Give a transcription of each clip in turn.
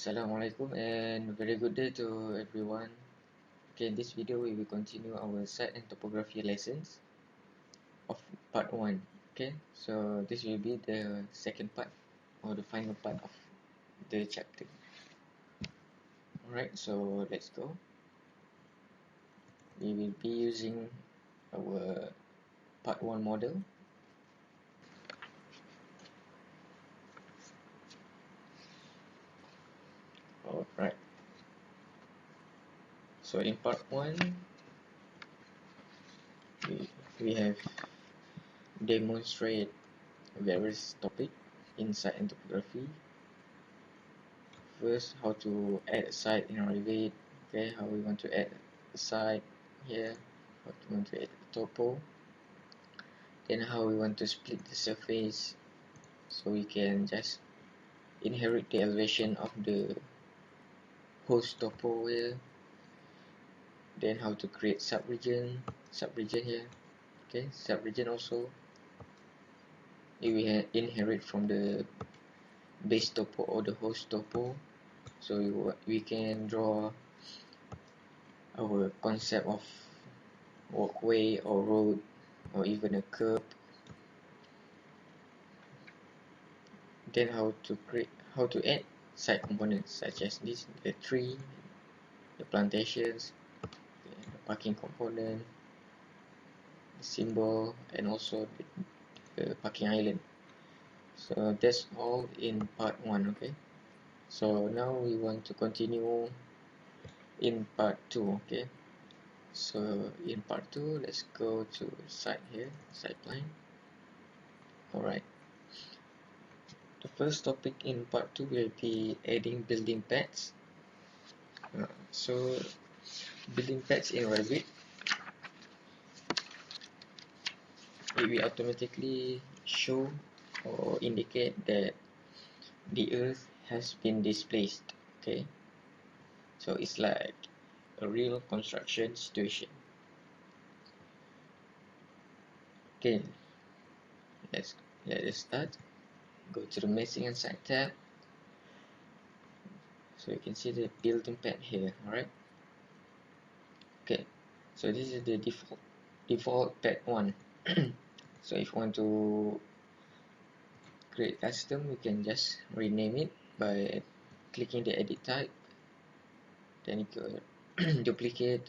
Assalamualaikum and very good day to everyone. Okay, in this video we will continue our site and topography lessons of part 1. Okay, so this will be the second part or the final part of the chapter. Alright, so let's go. We will be using our part 1 model. Alright, so in part 1 we have demonstrate various topics in site and topography. First, how to add a site in Revit. Okay, how we want to add a site here, how we want to add a topo, then how we want to split the surface so we can just inherit the elevation of the host topo here, then how to create subregion here. Okay, subregion also we inherit from the base topo or the host topo, so we can draw our concept of walkway or road or even a curb. Then how to add site components such as this, the tree, the plantations, the parking component, the symbol, and also the parking island. So that's all in part 1. Okay, so now we want to continue in part 2. Okay, so in part 2, let's go to site here, site plan. Alright, the first topic in part 2 will be adding building pads. So building pads in Revit, it will automatically show or indicate that the earth has been displaced. Okay, so it's like a real construction situation. Okay, let us start. Go to the missing and site tab. So you can see the building pad here. Alright, okay, so this is the default pad 1. So if you want to create custom, we can just rename it by clicking the edit type, then you can duplicate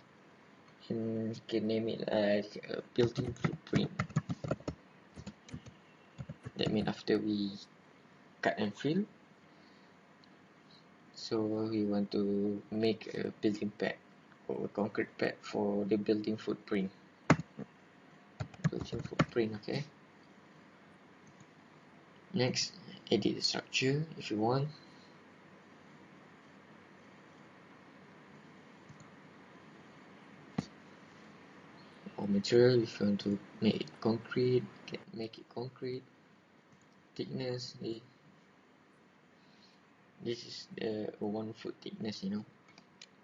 and you can name it like a building footprint. That means after we cut and fill, so we want to make a building pad or a concrete pad for the building footprint. Okay, next, edit the structure if you want. Or material, if you want to make it concrete, you can make it concrete. Thickness, this is the 1 foot thickness,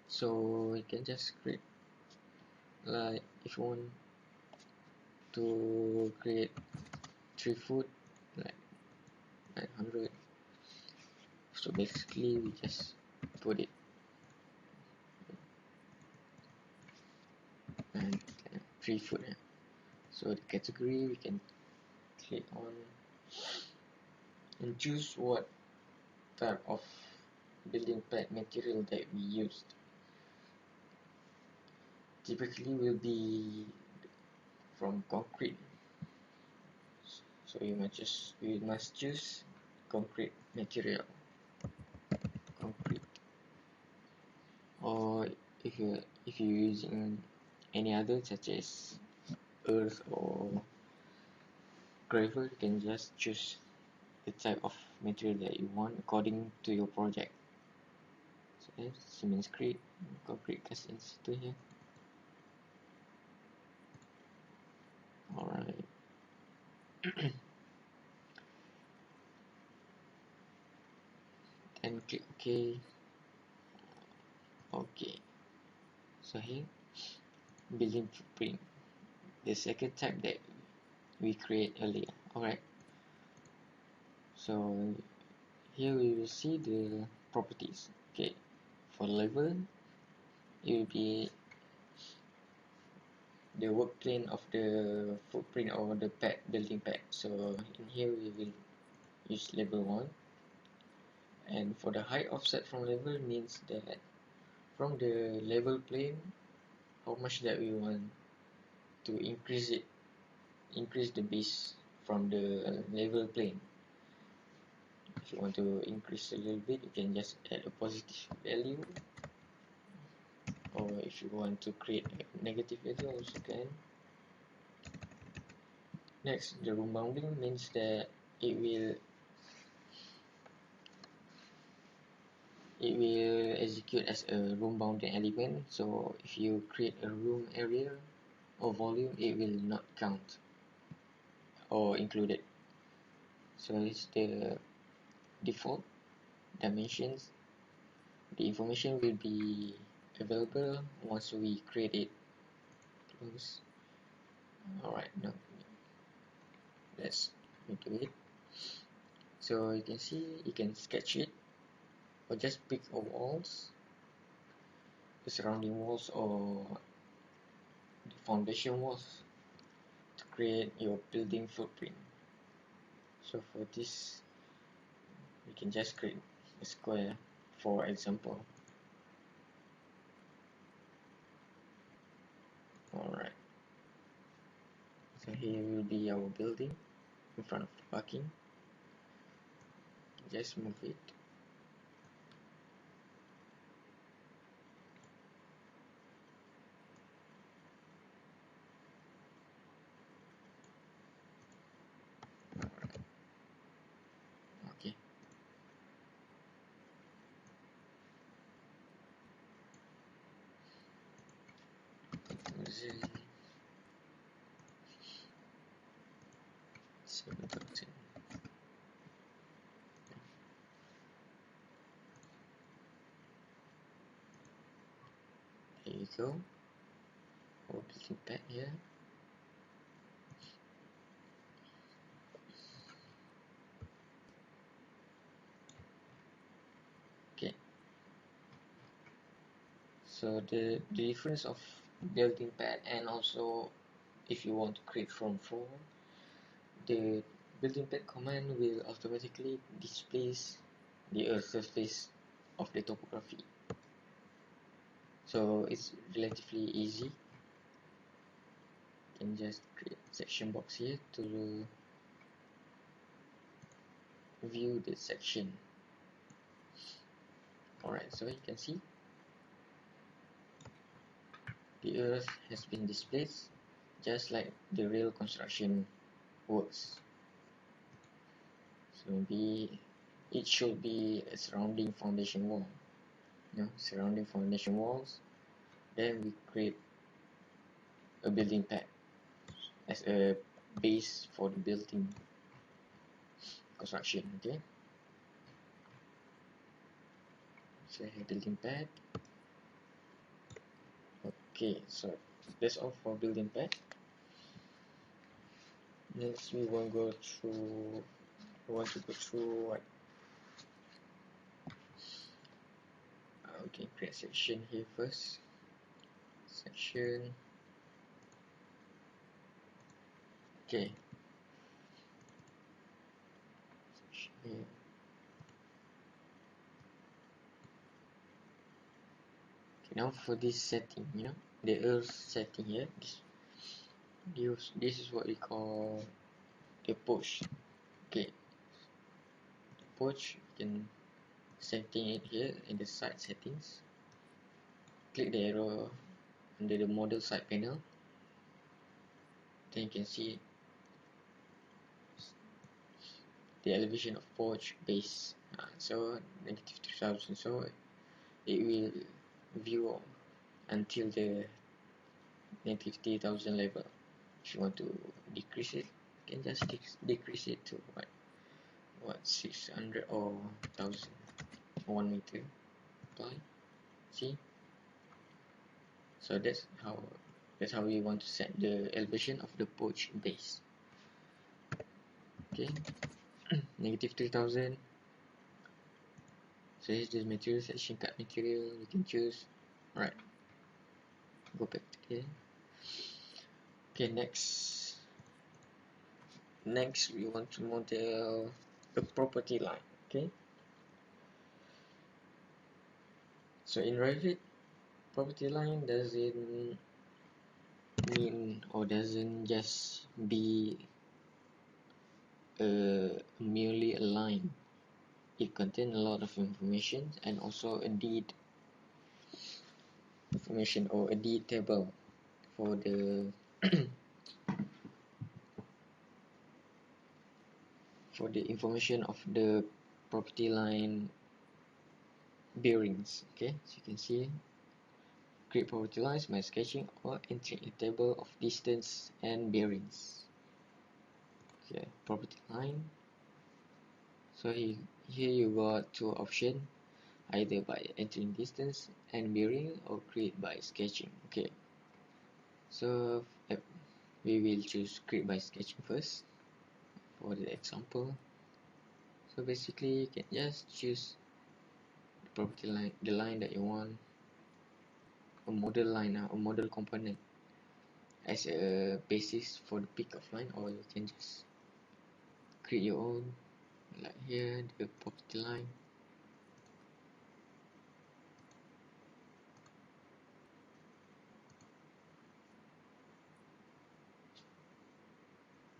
so you can just create, like if you want to create 3 foot, like 900, so basically we just put it and 3 foot. So the category, we can click on and choose what type of building pad material that we used. Typically will be from concrete, so you must choose concrete material, concrete. Or if you're using any other such as earth or gravel, you can just choose the type of material that you want according to your project. So there's cement concrete cast in situ here. Alright. Then click OK. Okay, so here, building footprint, the second type that we create earlier. Alright, so here we will see the properties. for level, it will be the work plane of the footprint or the pad, building pad. So in here we will use level 1. And for the height offset from level means that from the level plane, how much that we want to increase the base from the level plane. If you want to increase a little bit, you can just add a positive value, or if you want to create a negative value also can. Next, the room bounding means that it will execute as a room bounding element. So if you create a room area or volume, it will not count or included. So it's the default dimensions. The information will be available once we create it. Close. Alright, now let's do it. So you can see, you can sketch it or just pick a walls, the surrounding walls or the foundation walls to create your building footprint. So for this, we can just create a square, for example. Alright, so here will be our building in front of the parking. Just move it. Okay. There you go. Our building pad here. Okay. So the difference of building pad, and also if you want to create from floor, the building pad command will automatically displace the earth surface of the topography. So it's relatively easy. You can just create section box here to view the section. Alright, so you can see the earth has been displaced just like the real construction works. So maybe it should be a surrounding foundation wall. Surrounding foundation walls. Then we create a building pad as a base for the building construction. Okay. So I have building pad. Okay, so that's all for building pad. Next we want to go through what? Okay, create section here first. Section. Okay. Section here. Okay, now for this setting, the earth setting here, this is what we call the porch. Okay, the porch, you can setting it here in the side settings. Click the arrow under the model side panel. Then you can see the elevation of porch base. So negative 3000. So it will view until the negative 3000 level. If you want to decrease it, you can just decrease it to what 600 or 1000, 1 meter. Apply. See. So that's how we want to set the elevation of the porch base. Okay. Negative 3000. So here's the material section, cut material, you can choose. Alright, go back to here. Okay, next we want to model the property line. Okay, so in Revit, property line doesn't mean or doesn't just be merely a line. It contains a lot of information and also a deed information or a deed table for the for the information of the property line bearings. Okay, so you can see create property lines by sketching or entering a table of distance and bearings. Okay, property line. So here you got two options, either by entering distance and bearing or create by sketching. Okay, so we will choose create by sketching first for the example. So basically you can just choose the property line, the line that you want, a model line, a model component as a basis for the pick of line, or you can just create your own, like here the property line.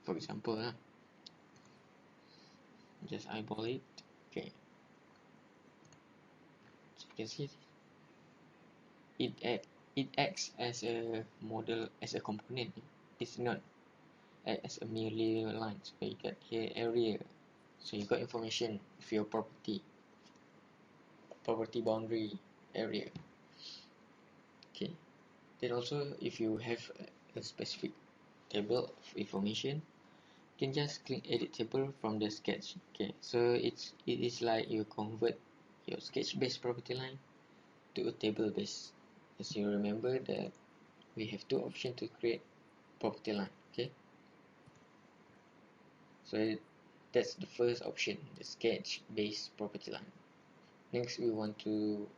For example, just eyeball it. Okay, so you can see it acts as a model, as a component. It's not as a merely line. So you got here area, so you got information of your property boundary area. Okay, then also if you have a specific table of information, you can just click edit table from the sketch. Okay, so it is like you convert your sketch based property line to a table based. As you remember that we have two options to create property line. Okay, so that's the first option, the sketch based property line. Next we want to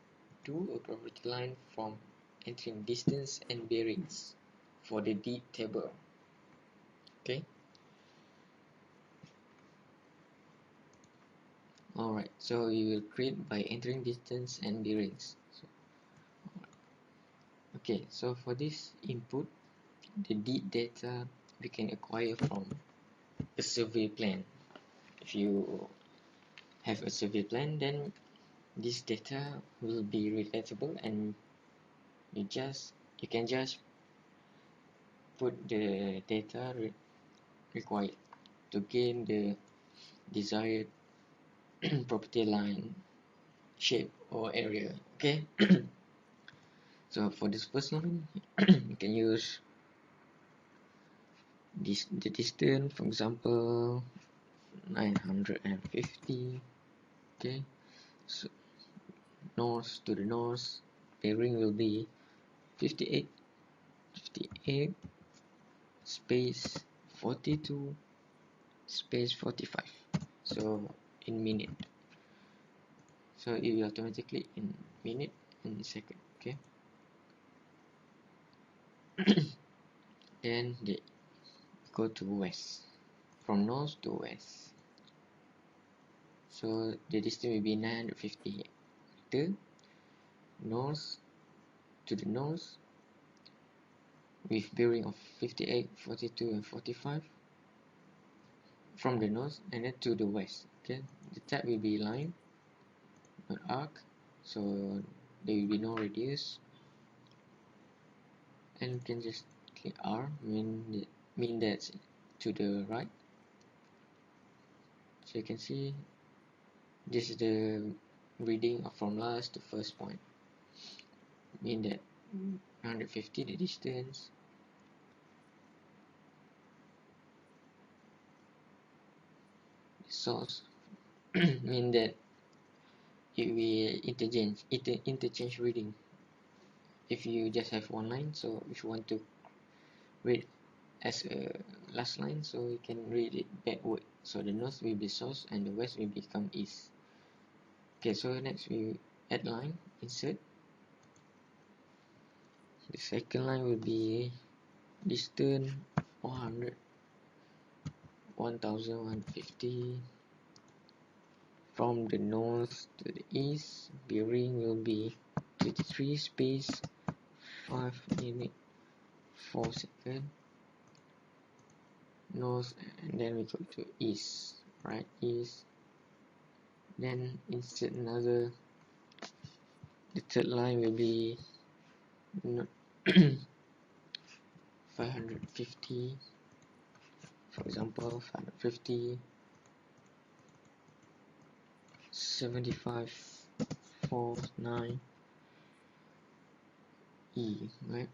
do a property line from entering distance and bearings for the deed table. Okay, alright, so we will create by entering distance and bearings. Okay, so for this input, the deed data we can acquire from a survey plan. If you have a survey plan, then this data will be relatable, and you can just put the data required to gain the desired property line shape or area. Okay, so for this first line you can use the distance, for example 950. Okay, so north to the north bearing will be 58 space 42 space 45, so in minute, so it will automatically in minute and second. Okay, then they go to west, from north to west, so the distance will be 950 meter north to the north with bearing of 58, 42 and 45 from the north, and then to the west. Okay, the type will be line, not arc, so there will be no radius, and you can just click R, mean that's to the right. So you can see this is the reading from last to first point, mean that 150 the distance, the source mean that it will interchange reading if you just have one line. So if you want to read as a last line, so you can read it backward, so the north will be source and the west will become east. Okay, so next we add line, insert. The second line will be distance 100, 1150 from the north to the east. Bearing will be 33 space 5 minute 4 second north, and then we go to east, right, east. Then insert another. The third line will be 550, for example, 550 7549 right?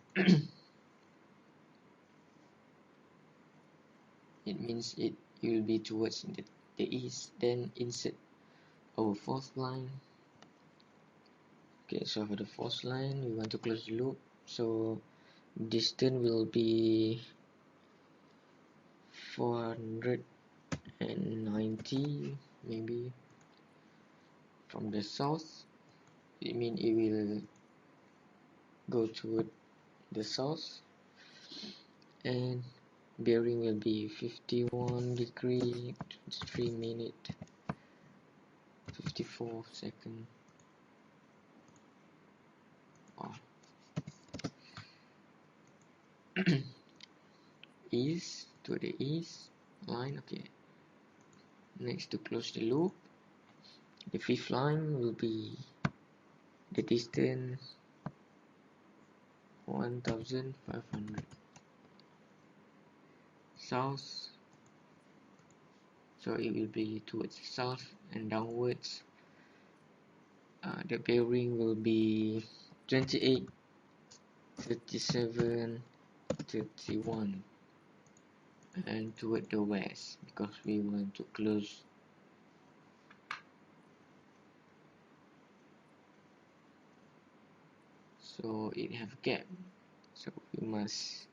It means it will be towards the east. Then insert our fourth line. Okay, so for the fourth line we want to close the loop, so distance will be 490 maybe from the south. It means it will go toward the south, and bearing will be 51 degree 3 minute 54 second. Wow. East, to the east line. Okay, next, to close the loop, the fifth line will be the distance 1500 south, so it will be towards south and downwards. The bearing will be 28 37 31 and toward the west, because we want to close. So it have gap, so we must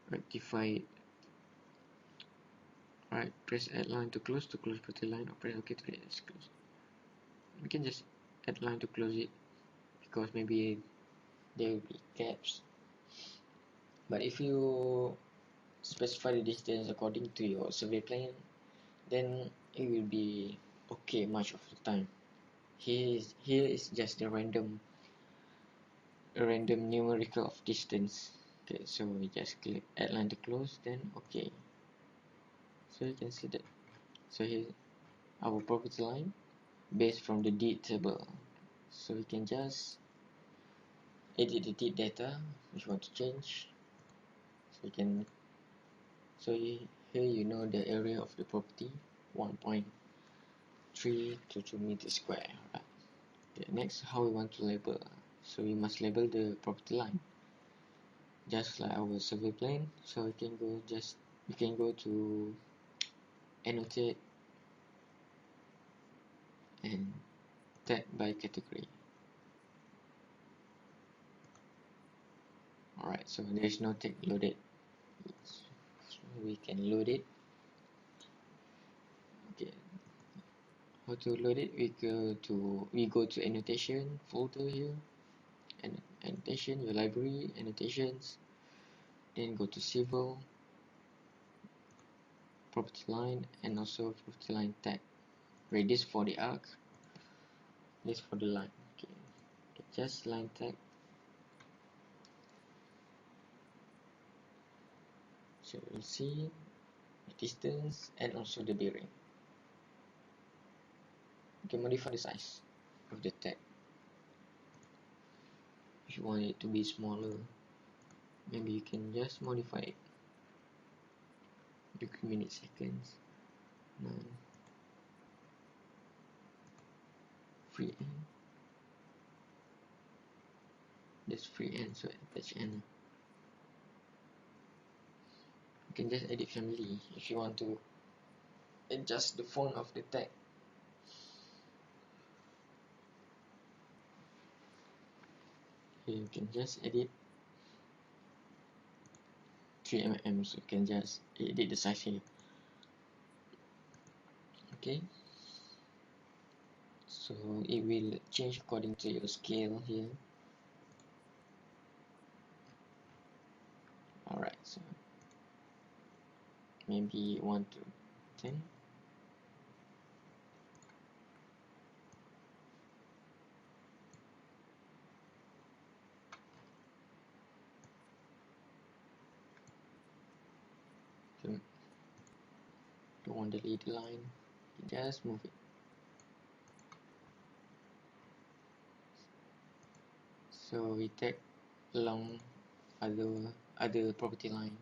rectify it. Alright, press add line to close property line, or press OK to let it close. We can just add line to close it, because maybe there will be gaps. But if you specify the distance according to your survey plan, then it will be okay much of the time. Here is just a random numerical of distance. Okay, so we just click add line to close, then okay. So you can see that. So here our property line based from the deed table. So we can just edit the deed data if you want to change. So you can, so here you know the area of the property, 1.322 meters square. Right? Okay, next, how we want to label. So we must label the property line just like our survey plan. So we can go to annotate and tag by category. Alright, so there is no tag loaded, so we can load it. Okay, how to load it? We go to annotation folder here, and annotation, your library, annotations, then go to civil, property line, and also property line tag. Radius for the arc, this for the line. Okay, just line tag. So we'll see the distance and also the bearing. You can modify the size of the tag. If you want it to be smaller, maybe you can just modify it. Degree minute seconds, 9, free end. That's free end, so attach end. You can just edit family if you want to adjust the font of the tag. Here you can just edit 3mm, so you can just edit the size here. Okay, so it will change according to your scale here. Alright, so maybe 1 to 10. Don't want the lead line, just move it. So we tag along other property line.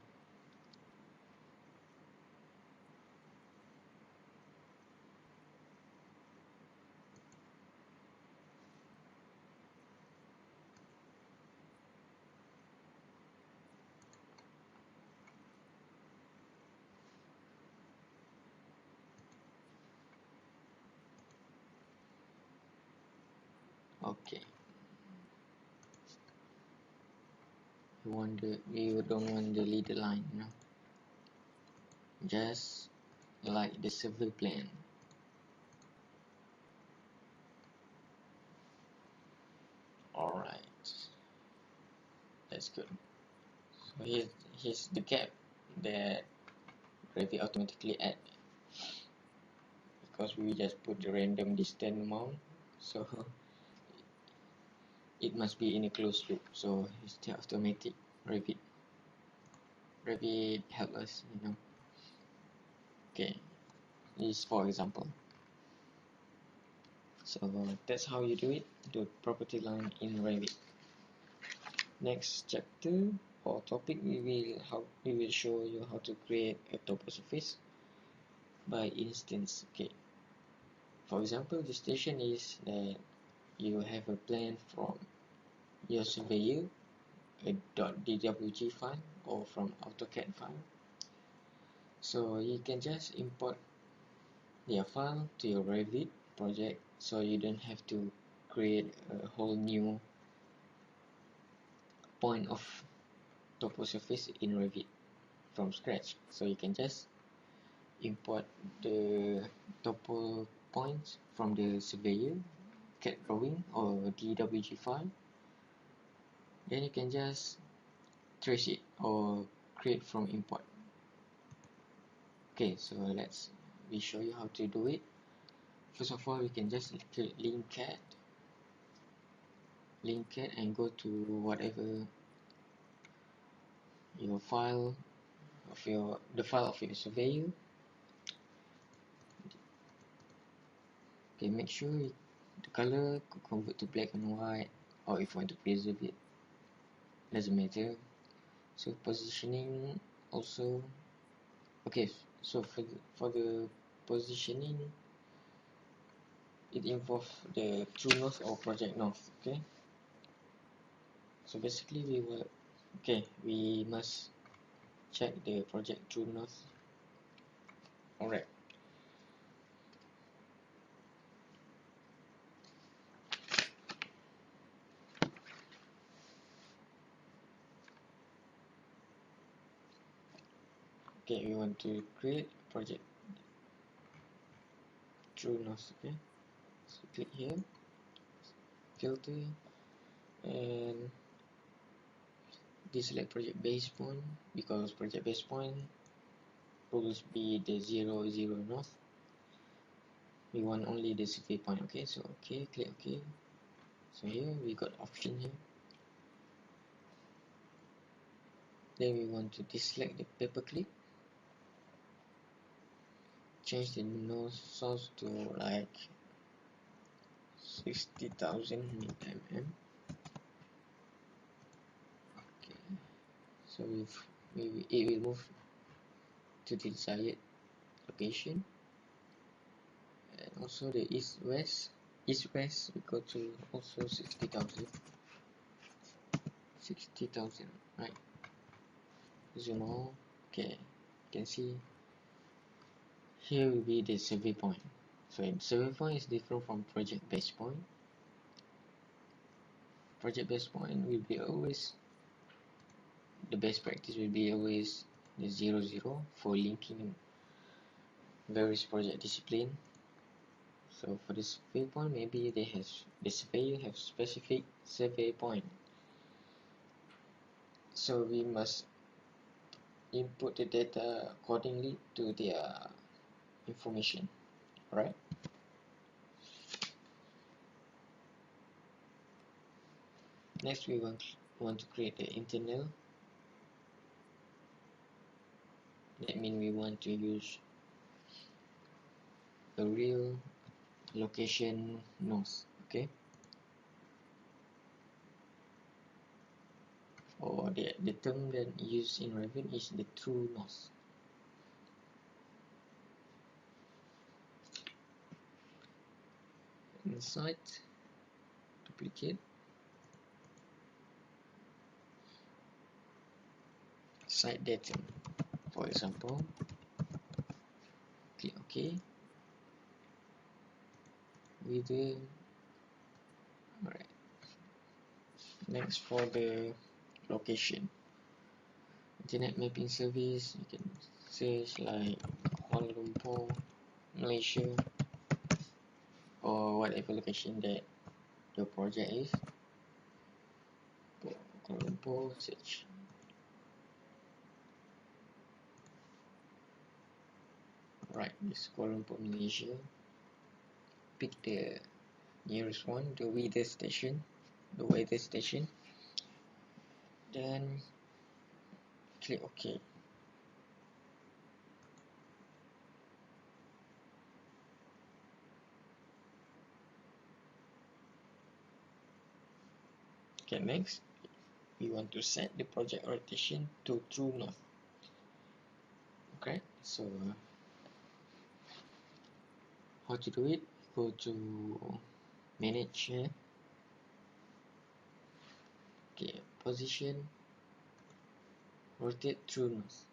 Okay. We don't want the leader line, you know. Just like the survey plan. Alright. That's good. So here's the gap that Revit automatically add, because we just put the random distance amount, so it must be in a closed loop. So it's the automatic Revit help us, you know. Okay, this is for example. So that's how you do it, the property line in Revit. Next chapter or topic, we will show you how to create a Toposurface by instance. Okay, for example, the station is that you have a plan from your surveyor, a .dwg file or from AutoCAD file. So you can just import their file to your Revit project, so you don't have to create a whole new point of Toposurface in Revit from scratch. So you can just import the topo points from the surveyor CAD drawing or DWG file, then you can just trace it or create from import. Okay, so we show you how to do it. First of all, we can just click link CAD and go to whatever your file of the file of your surveyor. Okay, make sure the color convert to black and white, or if you want to preserve it, doesn't matter. So positioning also. Okay, so for the positioning, it involves the true north or project north. Okay, so basically we must check the project true north. Alright, okay, we want to create project true north. Okay, so click here, filter, and deselect project base point, because project base point will be the 0, 0 north. We want only the survey point. Okay, so okay, click OK. So here we got option here. Then we want to deselect the paperclip, change the node source to like 60,000 mm. Okay, so it will move to the desired location. And also the east west we go to also 60,000, right? Zoom out. Okay, you can see here will be the survey point. So the survey point is different from project base point. Project base point will be always, the best practice will be always the 0, 0 for linking various project discipline. So for the survey point, maybe the surveyor have specific survey point. So we must input the data accordingly to their information, right? Next, we want to create the internal. That means we want to use a real location nose, okay? Or the term that used in Revit is the true nose. Inside, duplicate, site datum, for example, click OK. With the alright. Next, for the location, internet mapping service, you can search like Kuala Lumpur, Malaysia, or whatever location that your project is. Kuala Lumpur, search. Right, this Kuala Lumpur, Malaysia. Pick the nearest one, the weather station. Then click OK. Okay, next we want to set the project orientation to true north. Okay, so how to do it? Go to manage here. Okay, position, rotate true north.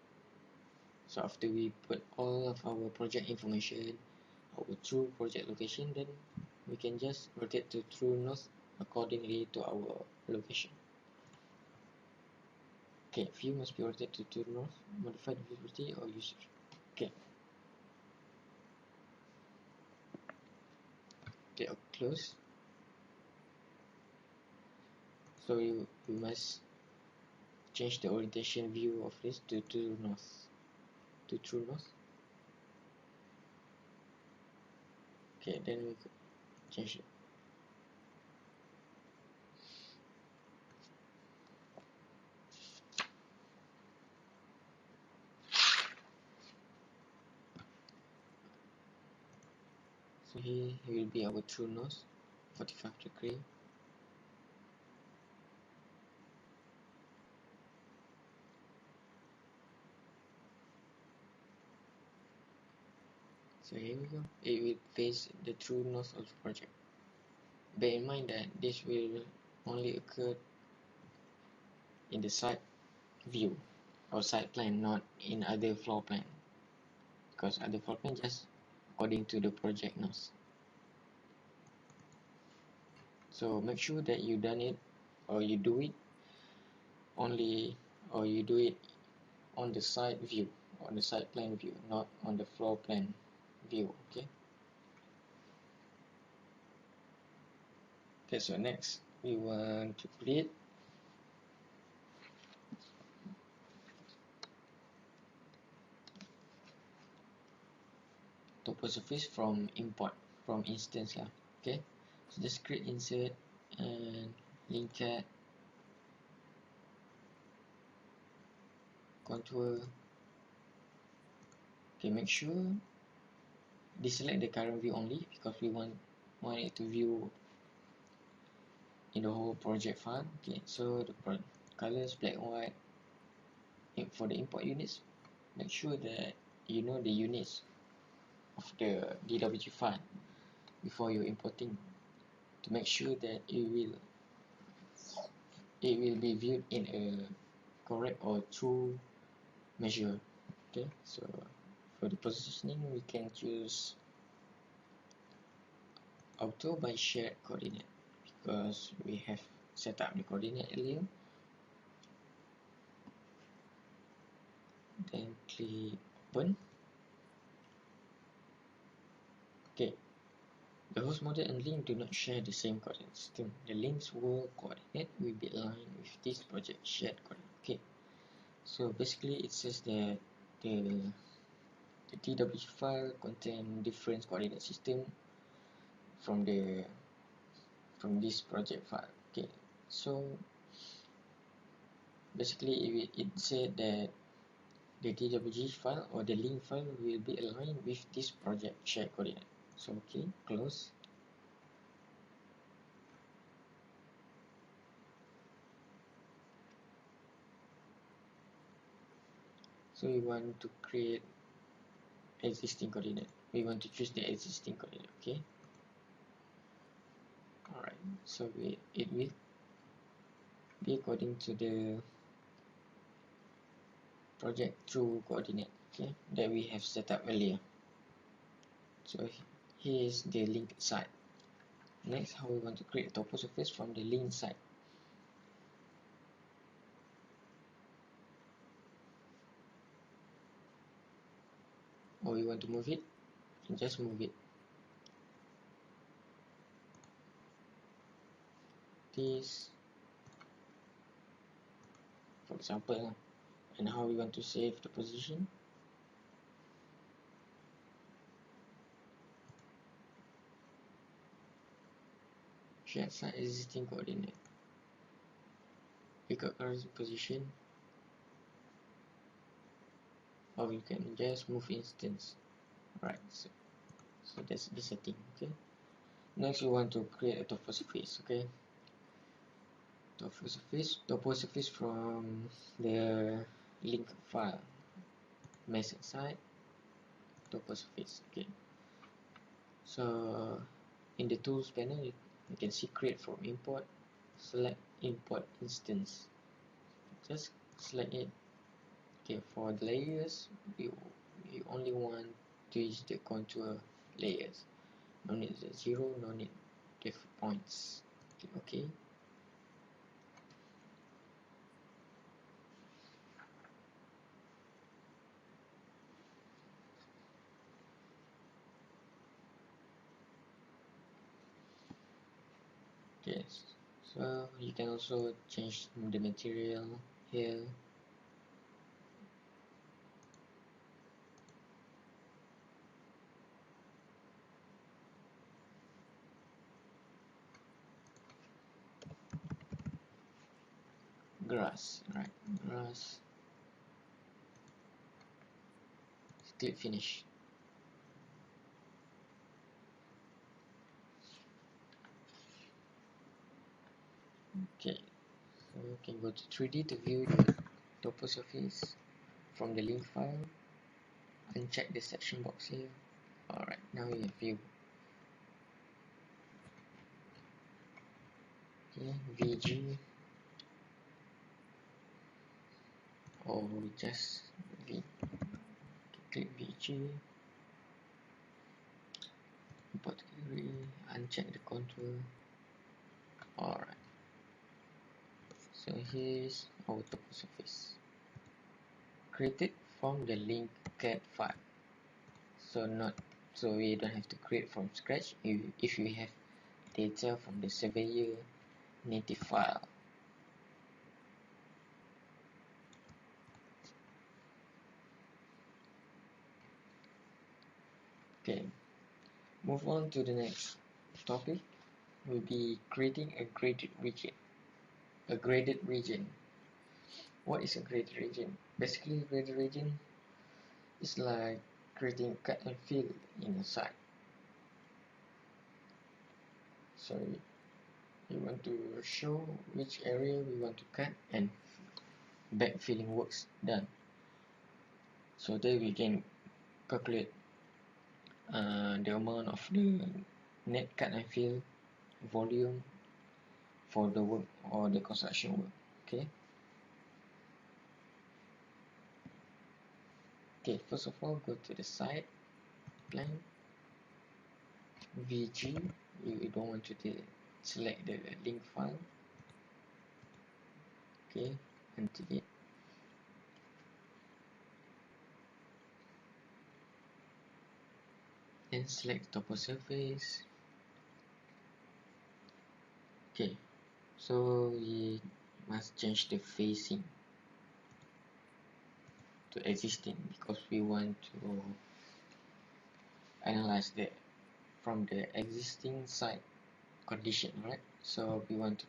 So after we put all of our project information, our true project location, then we can just rotate to true north accordingly to our location. Okay, view must be rotated to true north, modify the visibility or usage. Okay. Okay, close. So you must change the orientation view of this to true north. Okay, then we change it. So here will be our true north, 45 degree. So here we go. It will face the true north of the project. Bear in mind that this will only occur in the site view or site plan, not in other floor plan, because other floor plan just according to the project north. So make sure that you done it, or you do it only, or you do it on the site view, on the site plan view, not on the floor plan view. Okay. Okay, so next we want to create Toposurface from import, from instance lah. Okay, so just create insert and link cat, contour. Okay, make sure deselect the current view only, because we want it to view in the whole project file. Okay, so the colors black and white. For the import units, make sure that you know the units of the DWG file before you're importing, to make sure that it will be viewed in a correct or true measure. Okay, so for the positioning we can choose auto by shared coordinate, because we have set up the coordinate earlier. Then click open. Okay, The host model and link do not share the same coordinate system. The link's world coordinate will be aligned with this project shared coordinate. Okay, so basically it says that the TWG file contain different coordinate system from this project file. Okay, so basically it said that the TWG file or the link file will be aligned with this project shared coordinate. So okay, close. So we want to create existing coordinate. We want to choose the existing coordinate. Okay. Alright. So it will be according to the project true coordinate. Okay, that we have set up earlier. So here is the link site. Next, how we want to create a topo surface from the link site. Or we want to move it, just move it. This, for example, and how we want to save the position. Shared site existing coordinate. Pick a current position, or you can just move instance. Right, so that's the setting. Okay. Next, you want to create a topo surface. Okay. Topo surface from the link file. Message site, Toposurface. Okay, so in the tools panel you can see create from import, select import instance, just select it. Okay, for the layers you only want to use the contour layers, no need the zero, no need the points. Okay. Yes, so you can also change the material here. Grass, right? Grass. Click finish. Okay, so you can go to 3D to view the topo surface from the link file. Uncheck the section box here. Alright, now you view. Okay, VG or just V. Click VG. Import category. Uncheck the contour. Alright. So here's our topo surface. Created from the link CAD file. So we don't have to create from scratch if we have data from the surveyor native file. Okay, move on to the next topic. Will be creating a graded region. A graded region. What is a graded region? Basically, a graded region is like creating cut and fill in a site. So we want to show which area we want to cut and backfilling works done. So there we can calculate the amount of the net cut and fill volume for the work or the construction work. Okay. Okay, first of all, go to the site plan, VG. You don't want to select the link file. Okay, until it. Then select topo surface. Okay, so we must change the facing to existing because we want to analyze the from the existing site condition, right? So we want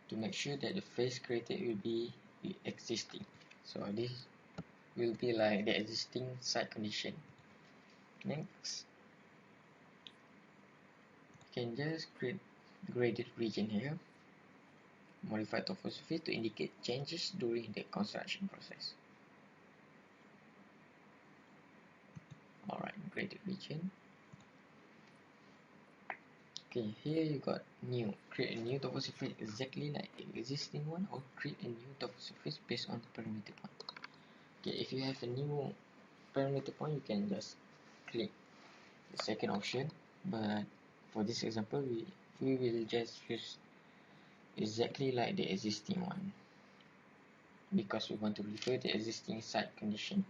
to make sure that the face created will be existing. So this will be like the existing site condition. Next, you can just create graded region here. Modify topography to indicate changes during the construction process. Alright, graded region. Okay, here you got new. Create a new topography exactly like the existing one, or create a new topography based on the parameter point. Okay, if you have a new parameter point, you can just click the second option, but for this example, we will just use exactly like the existing one because we want to refer the existing site condition.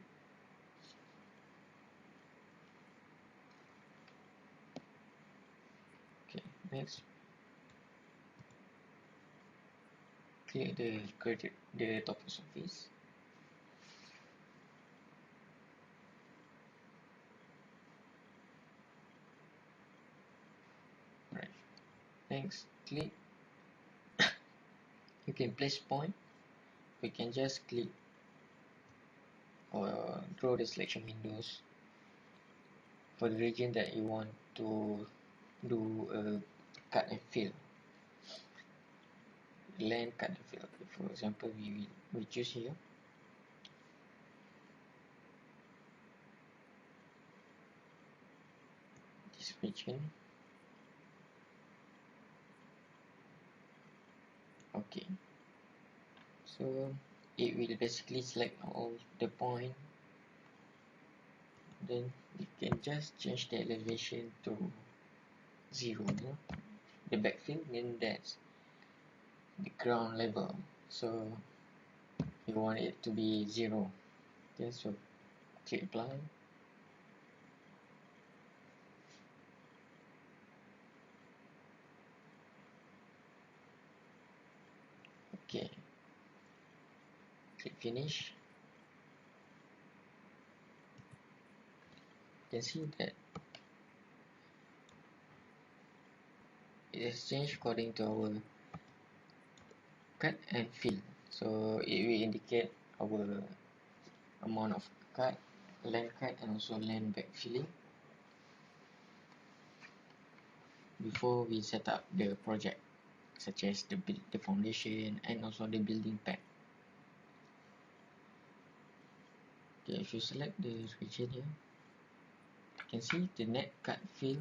Okay, next, click the top surface. Right. Next, click. You can place point. We can just click or draw the selection windows for the region that you want to do a cut and fill. Land cut and fill. For example, we choose here. This region. Okay. So it will basically select all the point. Then you can just change the elevation to 0. The backfill, then that's the ground level. So you want it to be 0. Okay, so click apply. Okay, click finish. You can see that it has changed according to our cut and fill. So it will indicate our amount of cut, land cut, and also land backfilling before we set up the project, such as the foundation and also the building pad. Okay, if you select the region here, you can see the net cut fill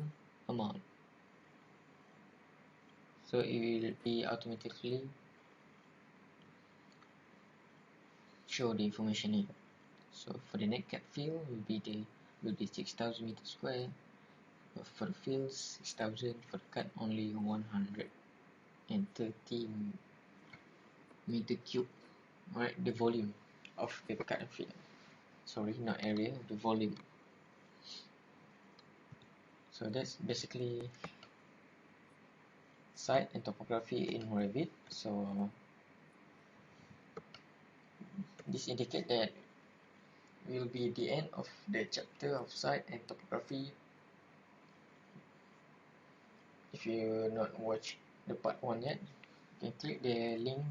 amount. So it will be automatically show the information here. So for the net cut fill will be 6,000 meters square. For the fill 6,000. For the cut only 130 meter cube. Alright, the volume of the cut and fill. Sorry, not area, the volume. So that's basically site and topography in Revit. So this indicates that will be the end of the chapter of site and topography. If you not watch the part 1 yet, you can click the link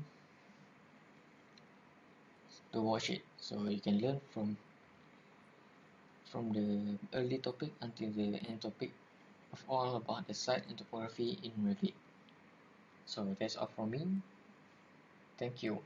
to watch it, so you can learn from the early topic until the end topic of all about the site and topography in Revit. So that's all from me. Thank you.